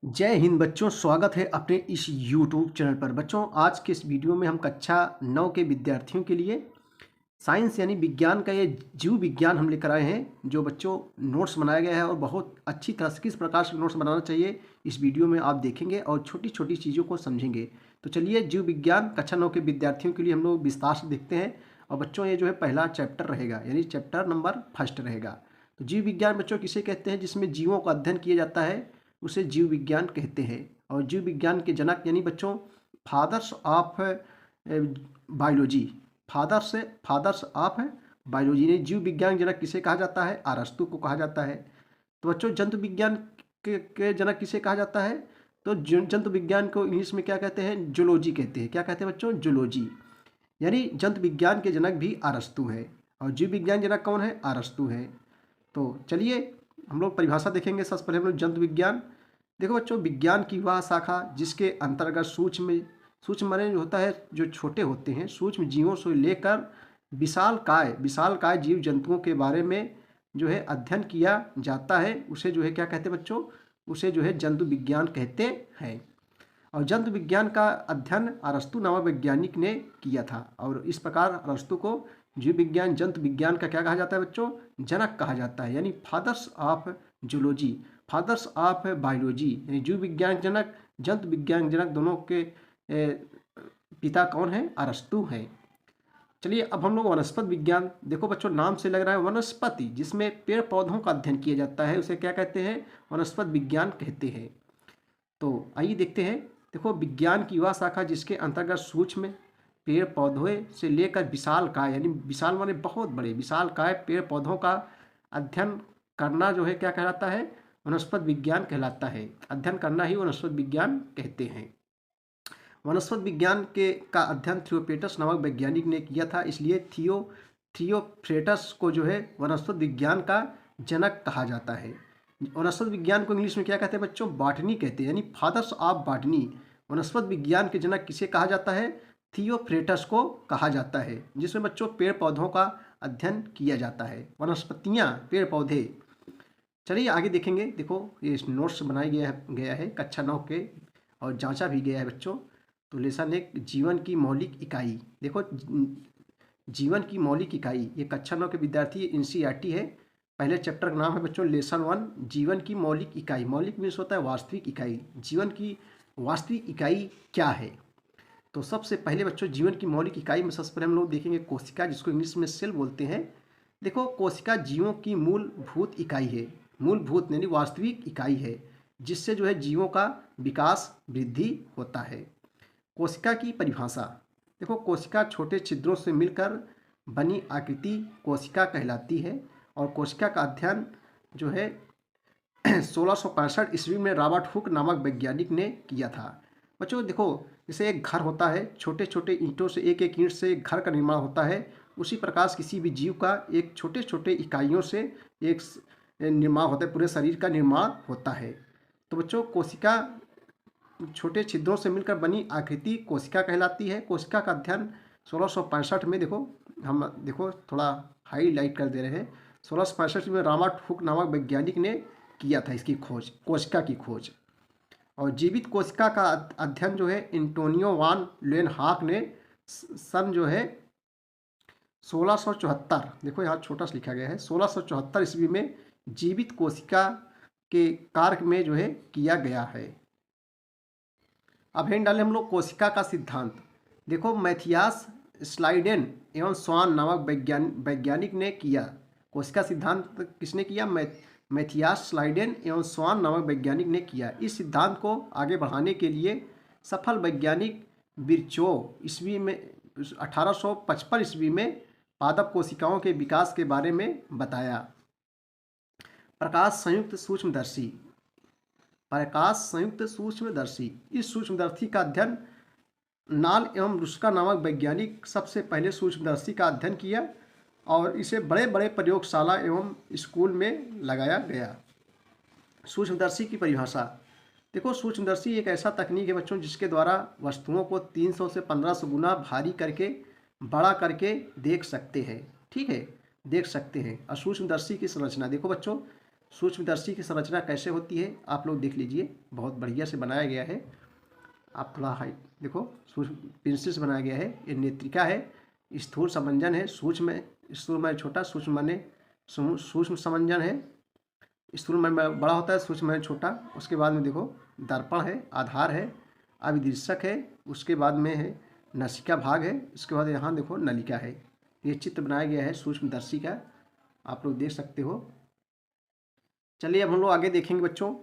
जय हिंद बच्चों, स्वागत है अपने इस YouTube चैनल पर। बच्चों, आज के इस वीडियो में हम कक्षा 9 के विद्यार्थियों के लिए साइंस यानी विज्ञान का ये जीव विज्ञान हम लेकर आए हैं। जो बच्चों नोट्स बनाया गया है और बहुत अच्छी तरह से किस प्रकार से नोट्स बनाना चाहिए इस वीडियो में आप देखेंगे और छोटी छोटी चीज़ों को समझेंगे। तो चलिए, जीव विज्ञान कक्षा 9 के विद्यार्थियों के लिए हम लोग विस्तार से देखते हैं। और बच्चों, ये जो है पहला चैप्टर रहेगा, यानी चैप्टर नंबर 1 रहेगा। तो जीव विज्ञान बच्चों किसे कहते हैं? जिसमें जीवों का अध्ययन किया जाता है उसे जीव विज्ञान कहते हैं। और जीव विज्ञान के जनक यानी बच्चों fathers of biology, fathers of biology ने जीव विज्ञान जनक किसे कहा जाता है? अरस्तु को कहा जाता है। तो बच्चों, जंतु विज्ञान के जनक किसे कहा जाता है? तो जंतु विज्ञान को इंग्लिश में क्या कहते हैं? जूलॉजी कहते हैं। क्या कहते हैं बच्चों? जूलॉजी। यानी जंतु विज्ञान के जनक भी अरस्तु है और जीव विज्ञान जनक कौन है? अरस्तु है। तो चलिए हम लोग परिभाषा देखेंगे। सबसे पहले हम लोग जंतु विज्ञान। देखो बच्चों, विज्ञान की वह शाखा जिसके अंतर्गत सूक्ष्म माने जो होता है, जो छोटे होते हैं, सूक्ष्म जीवों से लेकर विशालकाय जीव जंतुओं के बारे में जो है अध्ययन किया जाता है, उसे जो है क्या कहते हैं बच्चों? उसे जो है जंतु विज्ञान कहते हैं। और जंतु विज्ञान का अध्ययन अरस्तु नामक वैज्ञानिक ने किया था। और इस प्रकार अरस्तु को जीव विज्ञान जंतु विज्ञान का क्या कहा जाता है बच्चों? जनक कहा जाता है, यानी fathers of zoology, fathers of biology. यानी जीव विज्ञान जनक, जंतु विज्ञान जनक दोनों के पिता कौन है? अरस्तु हैं। चलिए अब हम लोग वनस्पति विज्ञान। देखो बच्चों, नाम से लग रहा है वनस्पति, जिसमें पेड़ पौधों का अध्ययन किया जाता है, उसे क्या कहते हैं? वनस्पति विज्ञान कहते हैं। तो आइए देखते हैं। देखो, विज्ञान की वह शाखा जिसके अंतर्गत सूक्ष्म पेड़ पौधों से लेकर विशालकाय, यानी विशाल माने बहुत बड़े, विशालकाय पेड़ पौधों का अध्ययन करना जो है क्या कहलाता है? वनस्पति विज्ञान कहलाता है। अध्ययन करना ही वनस्पति विज्ञान कहते हैं। वनस्पति विज्ञान का अध्ययन थियोपेटस नामक वैज्ञानिक ने किया था, इसलिए थियोफ्रेटस को जो है वनस्पति विज्ञान का जनक कहा जाता है। वनस्पति विज्ञान को इंग्लिश में क्या कहते हैं बच्चों? बॉटनी कहते हैं, यानी फादर्स ऑफ बॉटनी। वनस्पति विज्ञान के जनक किसे कहा जाता है? थियोफ्रेटस को कहा जाता है, जिसमें बच्चों पेड़ पौधों का अध्ययन किया जाता है। वनस्पतियाँ, पेड़ पौधे। चलिए आगे देखेंगे। देखो, ये नोट्स बनाया गया है कक्षा 9 के और जांचा भी गया है बच्चों। तो लेसन 1, जीवन की मौलिक इकाई। देखो, जीवन की मौलिक इकाई, ये कक्षा 9 के विद्यार्थी NCERT है। पहले चैप्टर का नाम है बच्चों लेसन 1, जीवन की मौलिक इकाई। मौलिक मीन्स होता है वास्तविक इकाई। जीवन की वास्तविक इकाई क्या है? तो सबसे पहले बच्चों, जीवन की मौलिक इकाई में सबसे पहले हम लोग देखेंगे कोशिका, जिसको इंग्लिश में सेल बोलते हैं। देखो, कोशिका जीवों की मूलभूत इकाई है। मूलभूत यानी वास्तविक इकाई है, जिससे जो है जीवों का विकास वृद्धि होता है। कोशिका की परिभाषा। देखो, कोशिका छोटे छिद्रों से मिलकर बनी आकृति कोशिका कहलाती है। और कोशिका का अध्ययन जो है 1665 ईस्वी में रॉबर्ट हुक नामक वैज्ञानिक ने किया था। बच्चों देखो, जैसे एक घर होता है, छोटे छोटे ईंटों से, एक एक ईंट से एक घर का निर्माण होता है, उसी प्रकार से किसी भी जीव का एक छोटे छोटे इकाइयों से एक निर्माण होता है, पूरे शरीर का निर्माण होता है। तो बच्चों, कोशिका छोटे छिद्रों से मिलकर बनी आकृति कोशिका कहलाती है। कोशिका का अध्ययन 1665 में, देखो थोड़ा हाईलाइट कर दे रहे हैं, 1665 में रॉबर्ट हुक नामक वैज्ञानिक ने किया था इसकी खोज, कोशिका की खोज। और जीवित कोशिका का अध्ययन जो है एंटोनियो वान लेeuwenhoek ने सन जो है 1674, देखो यहाँ छोटा सा लिखा गया है, 1674 ईस्वी में जीवित कोशिका के कार्य में जो है किया गया है। अब हेड डाले हम लोग कोशिका का सिद्धांत। देखो, मैथियास स्लाइडेन एवं स्वान नामक वैज्ञानिक ने किया। कोशिका सिद्धांत किसने किया? मैथियास स्लाइडेन एवं स्वान नामक वैज्ञानिक ने किया। इस सिद्धांत को आगे बढ़ाने के लिए सफल वैज्ञानिक विर्चो ईस्वी में 1855 ईस्वी में पादप कोशिकाओं के विकास के बारे में बताया। प्रकाश संयुक्त सूक्ष्मदर्शी, इस सूक्ष्मदर्शी का अध्ययन नाल एवं रुस्का नामक वैज्ञानिक सबसे पहले सूक्ष्मदर्शी का अध्ययन किया और इसे बड़े बड़े प्रयोगशाला एवं स्कूल में लगाया गया। सूक्ष्मदर्शी की परिभाषा। देखो, सूक्ष्मदर्शी एक ऐसा तकनीक है बच्चों जिसके द्वारा वस्तुओं को 300 से 1500 गुना भारी करके बड़ा करके देख सकते हैं। ठीक है, देख सकते हैं। और सूक्ष्मदर्शी की संरचना देखो बच्चों, सूक्ष्मदर्शी की संरचना कैसे होती है आप लोग देख लीजिए, बहुत बढ़िया से बनाया गया है। आप थोड़ा हाइट देखो, सूक्ष्म पेंसिल से बनाया गया है। ये नेत्रिका है, स्थूल समंजन है, सूक्ष्म स्थूल में छोटा, सूक्ष्म माने सूक्ष्म समंजन है, स्थूल में बड़ा होता है, सूक्ष्म में छोटा। उसके बाद में देखो दर्पण है, आधार है, अभिदृशक है, उसके बाद में है नसिका भाग है, उसके बाद यहाँ देखो नलिका है। ये चित्र बनाया गया है सूक्ष्मदर्शी का, आप लोग देख सकते हो। चलिए अब हम लोग आगे देखेंगे बच्चों।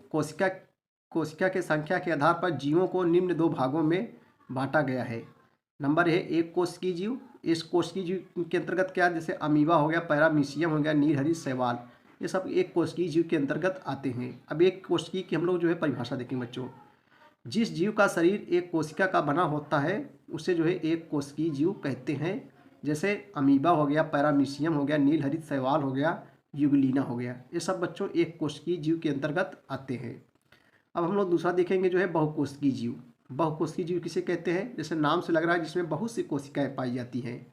कोशिका के संख्या के आधार पर जीवों को निम्न 2 भागों में बांटा गया है। नंबर है एक कोशिकीय जीव। इस कोशिकीय जीव के अंतर्गत क्या, जैसे अमीबा हो गया, पैरामीशियम हो गया, नीलहरित शैवाल, ये सब एक कोशिकीय जीव के अंतर्गत आते हैं। अब एक कोशिकीय की हम लोग जो है परिभाषा देखेंगे बच्चों। जिस जीव का शरीर एक कोशिका का बना होता है उसे जो है एक कोशिकीय जीव कहते हैं। जैसे अमीबा हो गया, पैरामीशियम हो गया, नीलहरित शैवाल हो गया, यूग्लिना हो गया, ये सब बच्चों एक कोशिकीय जीव के अंतर्गत आते हैं। अब हम लोग दूसरा देखेंगे जो है बहुकोशिकीय जीव। बहुकोशिकीय जीव किसे कहते हैं, जैसे नाम से लग रहा है जिसमें बहुत सी कोशिकाएं पाई जाती हैं।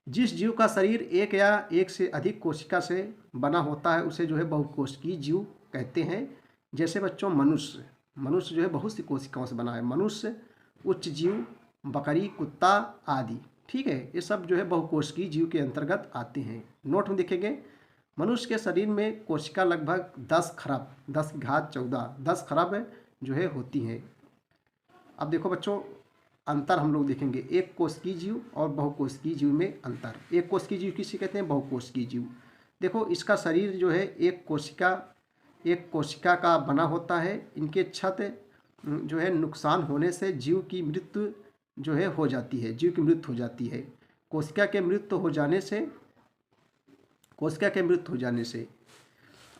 जिस जीव का शरीर एक या एक से अधिक कोशिका से बना होता है उसे जो है बहुकोशिकीय जीव कहते हैं। जैसे बच्चों मनुष्य, मनुष्य जो है बहुत सी कोशिकाओं से बना है। मनुष्य, उच्च जीव, बकरी, कुत्ता आदि, ठीक है, ये सब जो है बहुकोशिकीय जीव के अंतर्गत आते हैं। नोट में देखेंगे, मनुष्य के शरीर में कोशिका लगभग 10 खरब, 10 की घात 14, 10 खरब जो है होती हैं। अब देखो बच्चों अंतर हम लोग देखेंगे, एक कोशिकीय जीव और बहुकोशिकीय जीव में अंतर। एक कोशिकीय जीव किसे कहते हैं, बहुकोशिकीय जीव। देखो इसका शरीर जो है एक कोशिका का बना होता है। इनके छत जो है नुकसान होने से जीव की मृत्यु जो है हो जाती है, जीव की मृत्यु हो जाती है। कोशिका के मृत्यु हो जाने से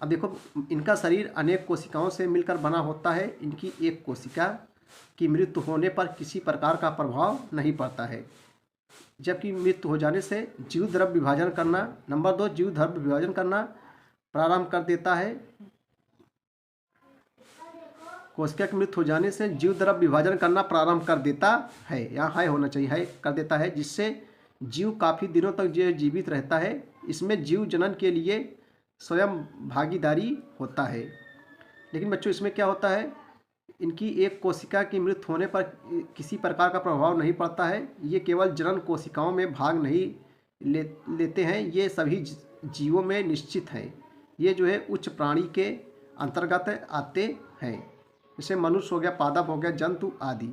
अब देखो इनका शरीर अनेक कोशिकाओं से मिलकर बना होता है। इनकी एक कोशिका की मृत्यु होने पर किसी प्रकार का प्रभाव नहीं पड़ता है, जबकि मृत्यु हो जाने से जीव द्रव्य विभाजन करना, नंबर 2 जीव द्रव्य विभाजन करना प्रारंभ कर देता है। कोशिका की मृत्यु हो जाने से जीव द्रव्य विभाजन करना प्रारंभ कर देता है, यहाँ है होना चाहिए, है कर देता है, जिससे जीव काफ़ी दिनों तक जो जीवित रहता है। इसमें जीव जनन के लिए स्वयं भागीदारी होता है। लेकिन बच्चों इसमें क्या होता है, इनकी एक कोशिका की मृत्यु होने पर किसी प्रकार का प्रभाव नहीं पड़ता है। ये केवल जनन कोशिकाओं में भाग नहीं लेते हैं, ये सभी जीवों में निश्चित हैं। ये जो है उच्च प्राणी के अंतर्गत आते हैं, जैसे मनुष्य हो गया, पादप हो गया, जंतु आदि।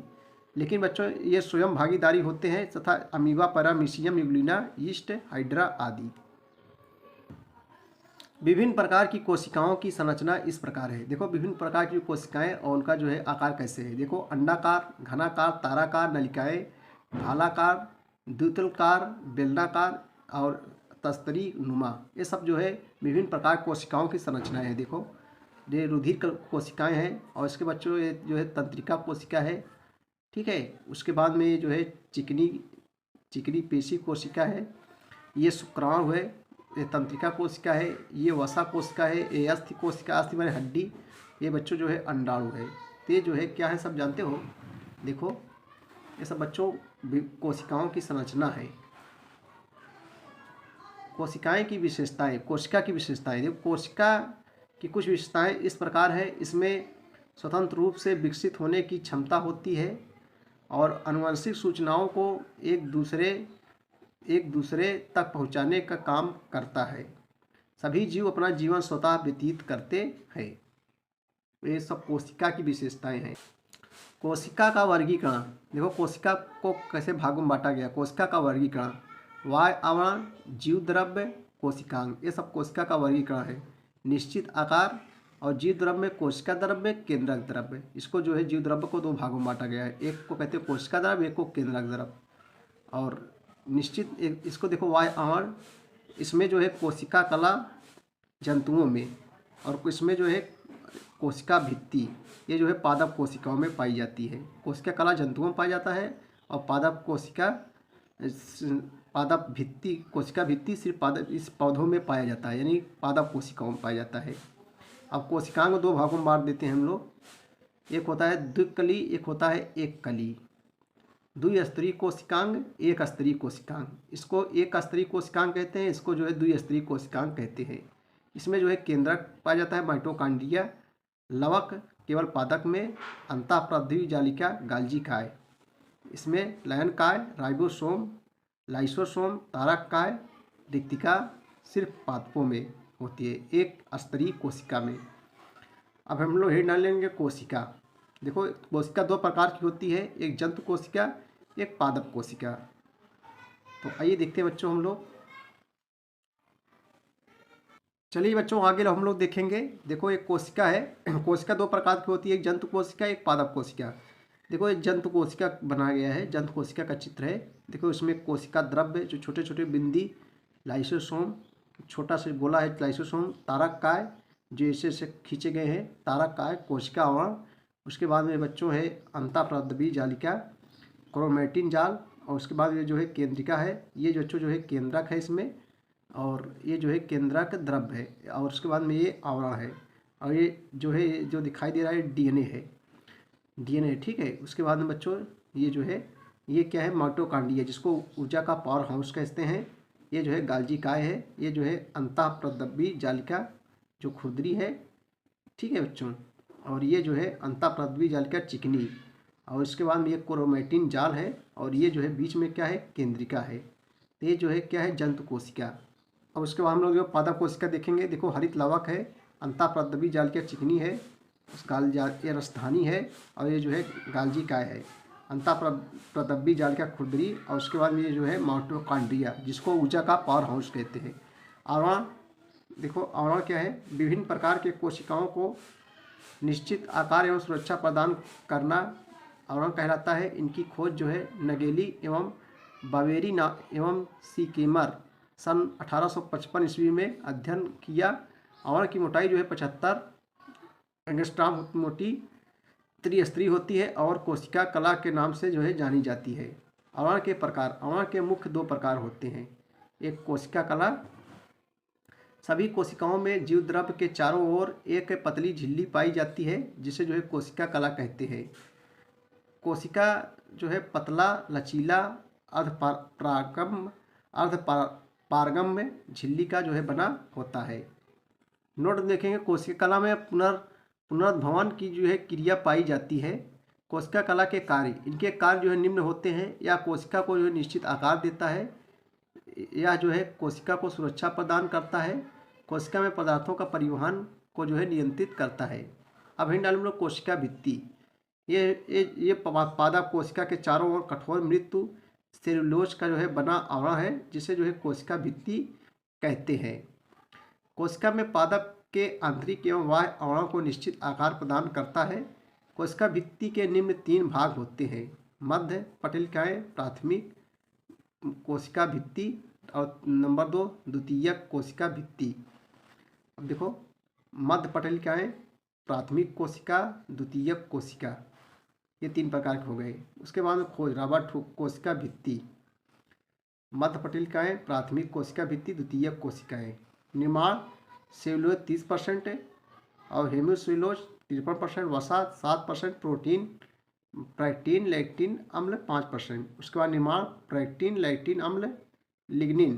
लेकिन बच्चों ये स्वयं भागीदारी होते हैं तथा amoeba, paramecium, Euglena, yeast, hydra आदि। विभिन्न प्रकार की कोशिकाओं की संरचना इस प्रकार है। देखो विभिन्न प्रकार की कोशिकाएं और उनका जो है आकार कैसे है। देखो अंडाकार, घनाकार, ताराकार, नलिकाएं, भालाकार, द्वितलकार, बेलनाकार और तस्तरी नुमा, ये सब जो है विभिन्न प्रकार कोशिकाओं की संरचनाएं हैं। देखो ये रुधिर कोशिकाएं हैं, और इसके बच्चों ये जो है तंत्रिका कोशिका है, ठीक है। उसके बाद में ये जो है चिकनी पेशी कोशिका है, ये शुक्राणु है, ये तंत्रिका कोशिका है, ये वसा कोशिका है, ये अस्थि कोशिका, अस्थि माने हड्डी, ये बच्चों जो है अंडाणु है। तो ये जो है क्या है सब जानते हो। देखो ये सब बच्चों कोशिकाओं की संरचना है। कोशिकाएं की विशेषताएं, कोशिका की विशेषताएं, देखो कोशिका की कुछ विशेषताएं इस प्रकार है। इसमें स्वतंत्र रूप से विकसित होने की क्षमता होती है और आनुवंशिक सूचनाओं को एक दूसरे तक पहुंचाने का काम करता है। सभी जीव अपना जीवन स्वतः व्यतीत करते हैं। ये सब कोशिका की विशेषताएं हैं। कोशिका का वर्गीकरण, देखो कोशिका को कैसे भागों में बांटा गया। कोशिका का वर्गीकरण, वाय आवरण, जीव द्रव्य, कोशिकांग, ये सब कोशिका का वर्गीकरण है। निश्चित आकार और जीव द्रव्य में कोशिका द्रव्य, केंद्रक द्रव्य। इसको जो है जीव द्रव्य को 2 भागों में बांटा गया है, एक को कहते हैं कोशिका द्रव्य, एक को केंद्रक द्रव्य। और निश्चित इसको देखो वाय आवरण, इसमें जो है कोशिका कला जंतुओं में, और इसमें जो है कोशिका भित्ति, ये जो है पादप कोशिकाओं में पाई जाती है। कोशिका कला जंतुओं में पाया जाता है और पादप भित्ति, कोशिका भित्ति सिर्फ इस पौधों में पाया जाता है, यानी पादप कोशिकाओं में पाया जाता है। अब कोशिकाओं को 2 भागों में बांट देते हैं हम लोग, एक होता है द्विकली, एक होता है एक कली। द्विस्तरीय कोशिकांग, एक स्तरीय कोशिकांग। इसको एक स्तरीय कोशिकांग कहते हैं, इसको जो है द्विस्तरीय कोशिकांग कहते हैं। इसमें जो है केंद्रक पाया जाता है माइटोकॉन्ड्रिया, लवक केवल पादप में, अंतःपृथ्वी जालिका गाल्जी काय, इसमें लयन काय, राइबोसोम, लाइसोसोम, तारक काय, रिक्तिका सिर्फ पादपों में होती है, एक स्तरीय कोशिका में। अब हम लोग हेड डाल लेंगे कोशिका। देखो कोशिका दो प्रकार की होती है, एक जंतु कोशिका, एक पादप कोशिका। तो आइए देखते हैं बच्चों हम लोग। चलिए बच्चों आगे हम लोग देखेंगे। देखो एक कोशिका है, कोशिका दो प्रकार की होती है, एक जंतु कोशिका, एक पादप कोशिका। देखो एक जंतु कोशिका बनाया गया है, जंतु कोशिका का चित्र है। देखो इसमें कोशिका द्रव्य जो छोटे छोटे बिंदी, लाइसोसोम, छोटा सा गोला है लाइसोसोम, तारक काय जो ऐसे ऐसे खींचे गए हैं, तारक काय, कोशिका आवरण। उसके बाद में बच्चों है अंतःपृथ्वी जालिका, क्रोमैटिन जाल, और उसके बाद ये जो है केंद्रिका है, ये जो जो है केंद्रक है इसमें, और ये जो है केंद्रक द्रव्य है, और उसके बाद में ये आवरण है, और ये जो है जो दिखाई दे रहा है डीएनए है, डीएनए ठीक है। उसके बाद में बच्चों ये जो है ये क्या है माइटोकॉन्ड्रिया, जिसको ऊर्जा का पावर हाउस कहते हैं। ये जो है गाल्जी काय है, ये जो है अंतःपृथ्वी जालिका जो खुरदरी है, ठीक है बच्चों। और ये जो है अंतःपृथ्वी जालिका चिकनी, और इसके बाद में ये क्रोमैटिन जाल है, और ये जो है बीच में क्या है केंद्रिका है। तो ये जो है क्या है जंतु कोशिका। अब उसके बाद हम लोग जो पादप कोशिका देखेंगे। देखो हरित लवक है, अंतःपृथ्वी जालिका चिकनी है, ये रसधानी है, और ये जो है गाल्जी काय है, अंतःपृथ्वी जालिका खुरदरी, और उसके बाद में ये जो है माइटोकॉन्ड्रिया जिसको ऊर्जा का पावर हाउस कहते हैं। आवरण, देखो आवरण क्या है, विभिन्न प्रकार के कोशिकाओं को निश्चित आकार एवं सुरक्षा प्रदान करना आवरण कहलाता है। इनकी खोज जो है नगेली एवं बावेरी एवं सीकेमर सन 1855 ईस्वी में अध्ययन किया। आवरण की मोटाई जो है 75 एंगस्ट्रॉम मोटी त्रिस्तरीय होती है, और कोशिका कला के नाम से जो है जानी जाती है। आवरण के प्रकार, आवरण के मुख्य दो प्रकार होते हैं, एक कोशिका कला। सभी कोशिकाओं में जीव द्रव्य के चारों ओर एक पतली झिल्ली पाई जाती है, जिसे जो है कोशिका कला कहते हैं। कोशिका जो है पतला, लचीला, अर्धपारगम में झिल्ली का जो है बना होता है। नोट देखेंगे कोशिका कला में पुनर्भवन की जो है क्रिया पाई जाती है। कोशिका कला के कार्य, इनके कार्य जो है निम्न होते हैं। या कोशिका को जो है निश्चित आकार देता है, या जो है कोशिका को सुरक्षा प्रदान करता है, कोशिका में पदार्थों का परिवहन को जो है नियंत्रित करता है। अब हिंड हम लोग कोशिका भित्ति। ये पादप कोशिका के चारों ओर कठोर मृत्यु सेलुलोज का जो है बना आवरण है, जिसे जो है कोशिका भित्ति कहते हैं। कोशिका में पादप के आंतरिक एवं बाह्य आवरण को निश्चित आकार प्रदान करता है। कोशिका भित्ति के निम्न 3 भाग होते हैं, मध्य पटलिकाएं, प्राथमिक कोशिका भित्ति, और नंबर 2 द्वितीयक कोशिका भित्ति। अब देखो मध्य पटलिकाएं, प्राथमिक कोशिका, द्वितीयक कोशिका, ये 3 प्रकार के हो गए। उसके बाद में खोज रॉबर्ट कोशिका भित्ति, मध्य पटलिकाएं, प्राथमिक कोशिका भित्ति, द्वितीयक कोशिकाएं। निर्माण सेलुलोज 30% और हेमिसेलुलोज 53%, वसा 7%, प्रोटीन प्रोटीन लैक्टिन अम्ल 5%। उसके बाद निर्माण प्रोटीन लैक्टिन अम्ल लिग्निन